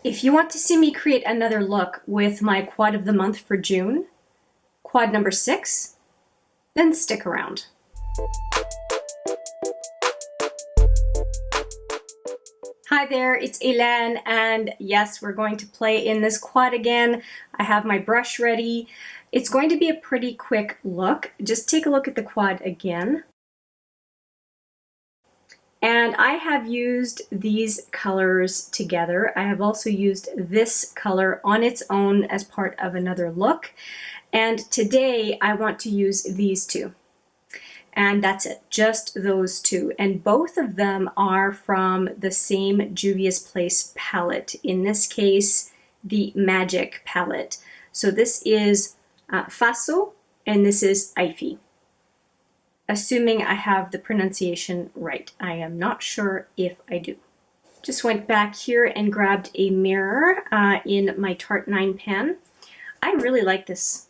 If you want to see me create another look with my quad of the month for June, quad number 6, then stick around. Hi there, it's Hélène, and yes, we're going to play in this quad again. I have my brush ready. It's going to be a pretty quick look. Just take a look at the quad again. And I have used these colors together. I have also used this color on its own as part of another look. And today I want to use these two. And that's it, just those two. And both of them are from the same Juvia's Place palette. In this case, the Magic palette. So this is Faso and this is Ivy. Assuming I have the pronunciation right. I am not sure if I do. Just went back here and grabbed a mirror in my Tarte 9 pen. I really like this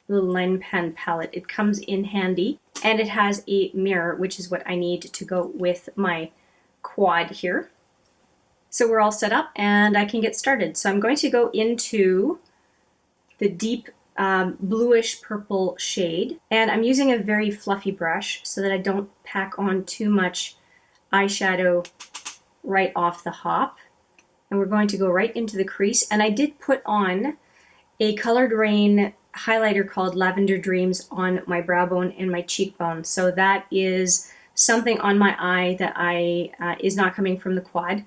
little 9 pen palette. It comes in handy and it has a mirror, which is what I need to go with my quad here. So we're all set up and I can get started. So I'm going to go into the deep bluish purple shade, and I'm using a very fluffy brush so that I don't pack on too much eyeshadow right off the hop. And we're going to go right into the crease, and I did put on a colored Raine highlighter called Lavender Dreams on my brow bone and my cheekbone, so that is something on my eye that is not coming from the quad.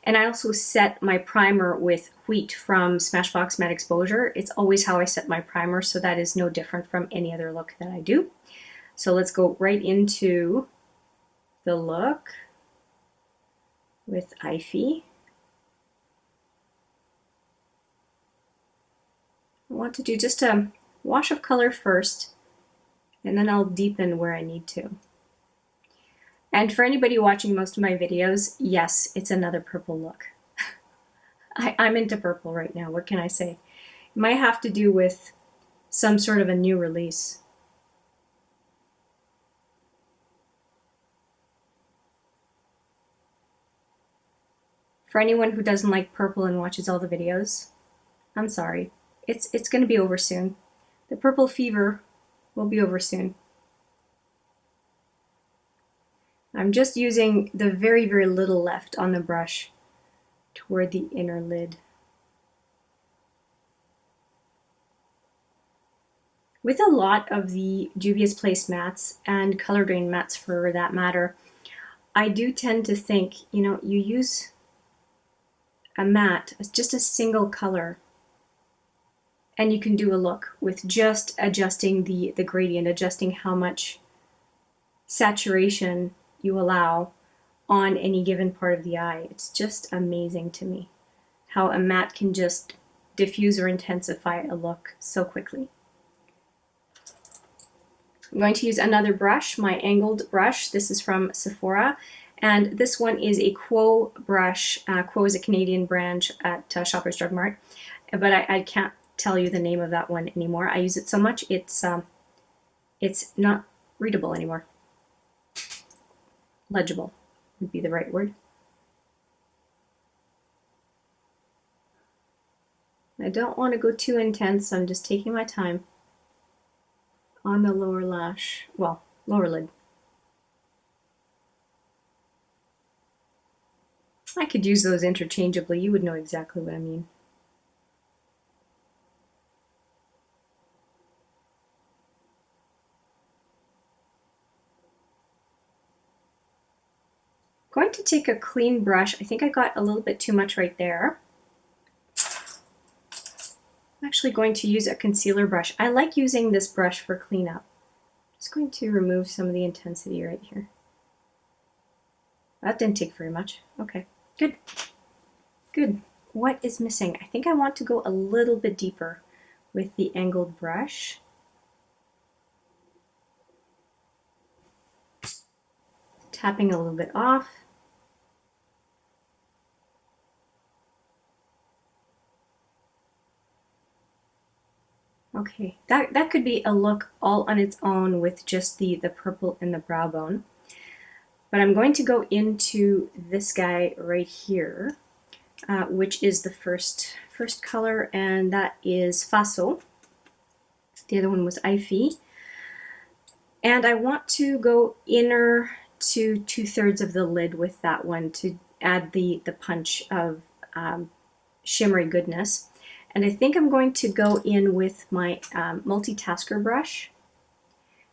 And I also set my primer with Wheat from Smashbox Matte Exposure. It's always how I set my primer, so that is no different from any other look that I do. So let's go right into the look with Ivy. I want to do just a wash of color first, and then I'll deepen where I need to. And for anybody watching most of my videos, yes, it's another purple look. I'm into purple right now, what can I say? It might have to do with some sort of a new release. For anyone who doesn't like purple and watches all the videos, I'm sorry. It's going to be over soon. The purple fever will be over soon. I'm just using the very, very little left on the brush toward the inner lid. With a lot of the Juvia's Place mattes, and colored Raine mattes for that matter, I do tend to think, you know, you use a matte, just a single color, and you can do a look with just adjusting the gradient, adjusting how much saturation you allow on any given part of the eye. It's just amazing to me how a matte can just diffuse or intensify a look so quickly. I'm going to use another brush, my angled brush. This is from Sephora, and this one is a Quo brush. Quo is a Canadian brand at Shoppers Drug Mart, but I can't tell you the name of that one anymore. I use it so much it's not readable anymore. Legible would be the right word. I don't want to go too intense, so I'm just taking my time on the lower lash, well, lower lid. I could use those interchangeably. You would know exactly what I mean. Going to take a clean brush. I think I got a little bit too much right there. I'm actually going to use a concealer brush. I like using this brush for cleanup. Just going to remove some of the intensity right here. That didn't take very much. Okay, good. Good. What is missing? I think I want to go a little bit deeper with the angled brush. Tapping a little bit off. Okay, that could be a look all on its own with just the purple and the brow bone. But I'm going to go into this guy right here which is the first color, and that is Faso. The other one was Ivy. And I want to go inner to 2/3 of the lid with that one to add the punch of shimmery goodness. And I think I'm going to go in with my multitasker brush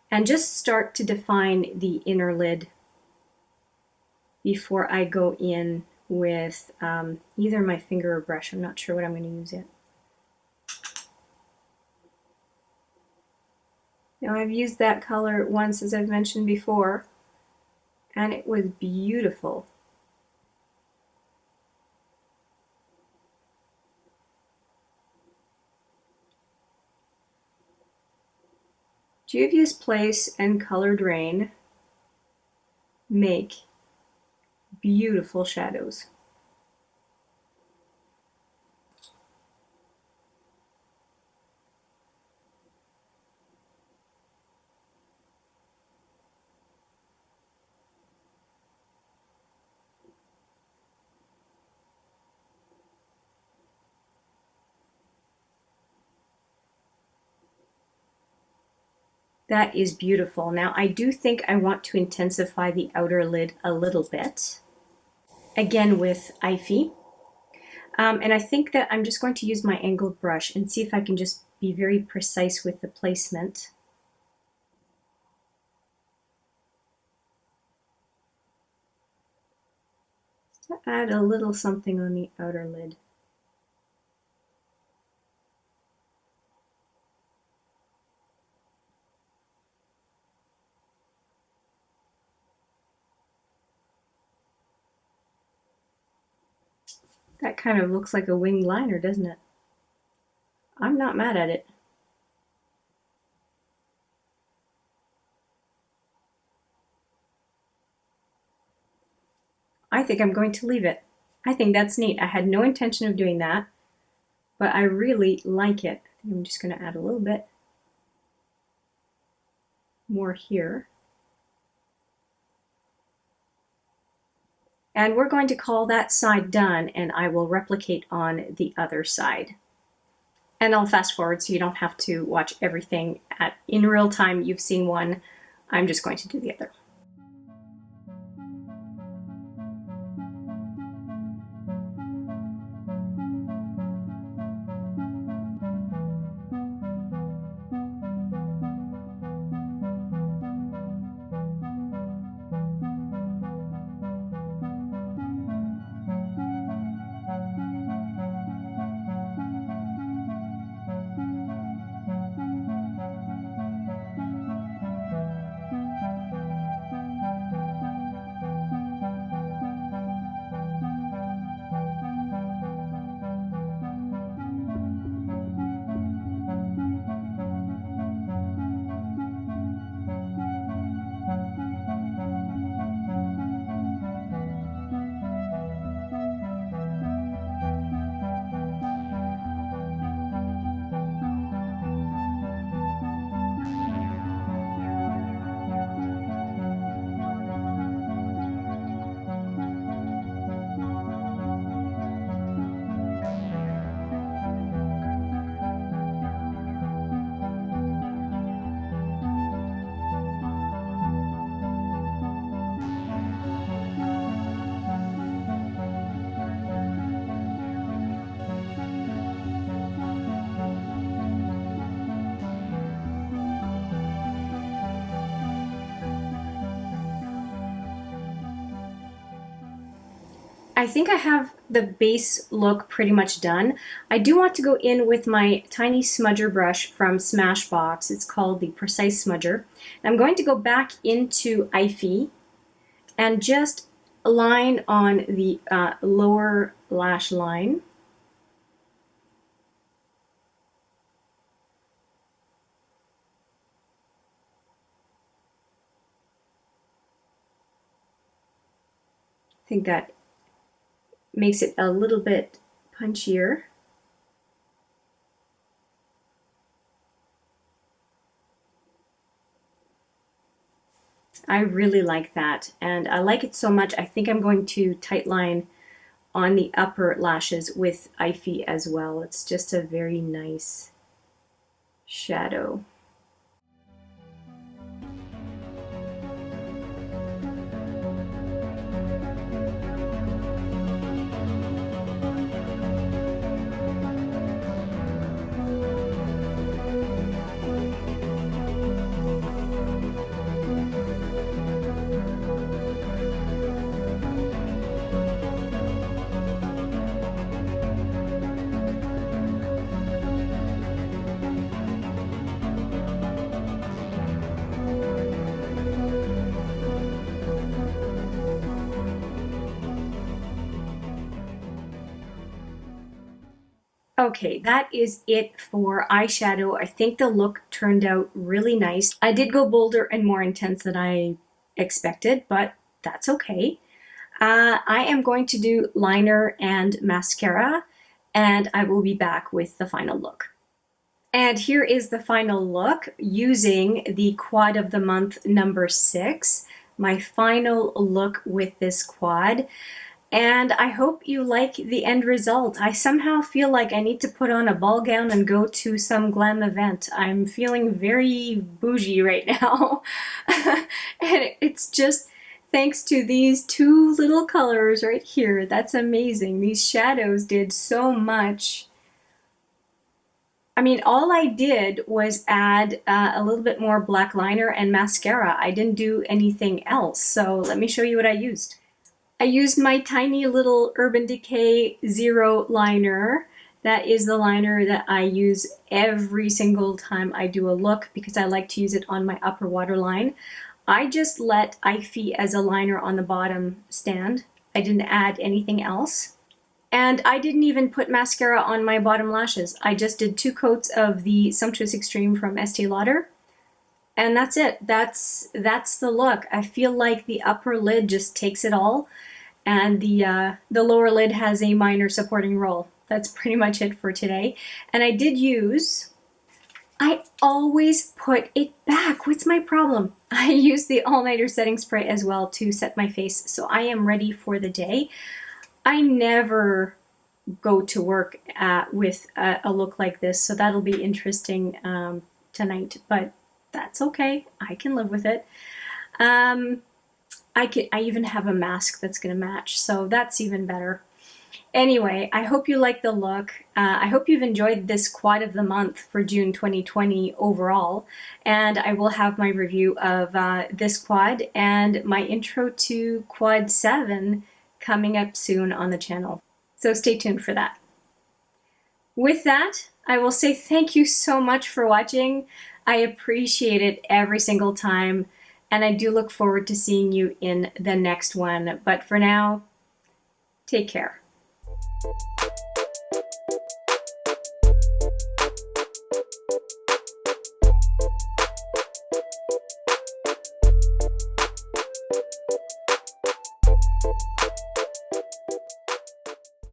and just start to define the inner lid before I go in with either my finger or brush. I'm not sure what I'm going to use yet. Now I've used that color once, as I've mentioned before, and it was beautiful. Juvia's Place and Colored Raine make beautiful shadows. That is beautiful. Now I do think I want to intensify the outer lid a little bit, again with Ivy. And I think that I'm just going to use my angled brush and see if I can just be very precise with the placement. To add a little something on the outer lid. That kind of looks like a winged liner, doesn't it? I'm not mad at it. I think I'm going to leave it. I think that's neat. I had no intention of doing that, but I really like it. I think I'm just going to add a little bit more here. And we're going to call that side done, and I will replicate on the other side. And I'll fast forward so you don't have to watch everything in real time. You've seen one. I'm just going to do the other. I think I have the base look pretty much done. I do want to go in with my tiny smudger brush from Smashbox. It's called the Precise Smudger. I'm going to go back into Ivy and just line on the lower lash line. I think that makes it a little bit punchier. I really like that, and I like it so much I think I'm going to tightline on the upper lashes with Ivy as well. It's just a very nice shadow. Okay, that is it for eyeshadow. I think the look turned out really nice. I did go bolder and more intense than I expected, but that's okay. I am going to do liner and mascara, and I will be back with the final look. And here is the final look using the quad of the month number 6, my final look with this quad. And I hope you like the end result. I somehow feel like I need to put on a ball gown and go to some glam event. I'm feeling very bougie right now. And it's just thanks to these 2 little colors right here. That's amazing. These shadows did so much. I mean, all I did was add a little bit more black liner and mascara. I didn't do anything else. So let me show you what I used. I used my tiny little Urban Decay Zero liner. That is the liner that I use every single time I do a look because I like to use it on my upper waterline. I just let Ivy as a liner on the bottom stand. I didn't add anything else. And I didn't even put mascara on my bottom lashes. I just did 2 coats of the Sumptuous Extreme from Estee Lauder. And that's it. That's the look. I feel like the upper lid just takes it all. And the lower lid has a minor supporting role. That's pretty much it for today. And I always put it back. What's my problem? I use the all-nighter setting spray as well to set my face, so I am ready for the day. I never go to work with a look like this, so that'll be interesting tonight, but that's okay. I can live with it. I even have a mask that's going to match, so that's even better. Anyway, I hope you like the look. I hope you've enjoyed this quad of the month for June 2020 overall, and I will have my review of this quad and my intro to quad 7 coming up soon on the channel. So stay tuned for that. With that, I will say thank you so much for watching. I appreciate it every single time. And I do look forward to seeing you in the next one. But for now, take care.